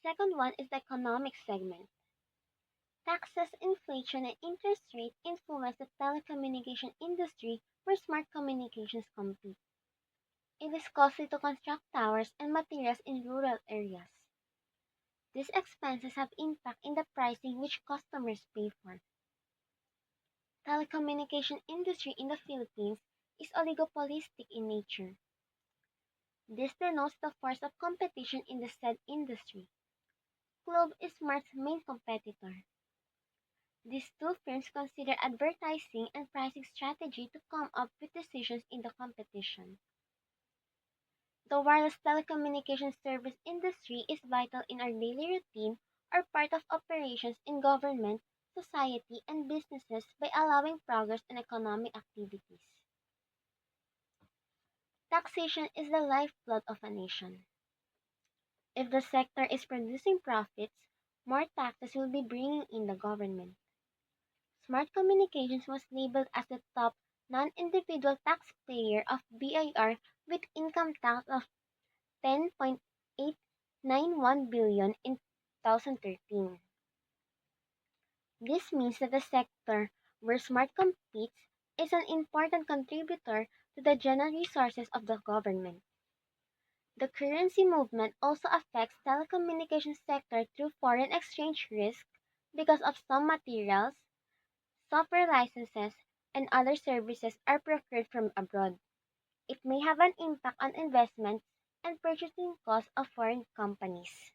Second one is the economic segment. Taxes, inflation, and interest rates influence the telecommunication industry where smart communications compete. It is costly to construct towers and materials in rural areas. These expenses have impact in the pricing which customers pay for. Telecommunication industry in the Philippines is oligopolistic in nature. This denotes the force of competition in the said industry. Globe is Smart's main competitor. These two firms consider advertising and pricing strategy to come up with decisions in the competition. The wireless telecommunications service industry is vital in our daily routine or part of operations in government, society, and businesses by allowing progress in economic activities. Taxation is the lifeblood of a nation. If the sector is producing profits, more taxes will be bringing in the government. Smart Communications was labeled as the top non-individual taxpayer of BIR with income tax of 10.891 billion in 2013. This means that the sector where Smart competes is an important contributor to the general resources of the government. The currency movement also affects telecommunications sector through foreign exchange risk because of some materials, software licenses, and other services are procured from abroad. It may have an impact on investments and purchasing costs of foreign companies.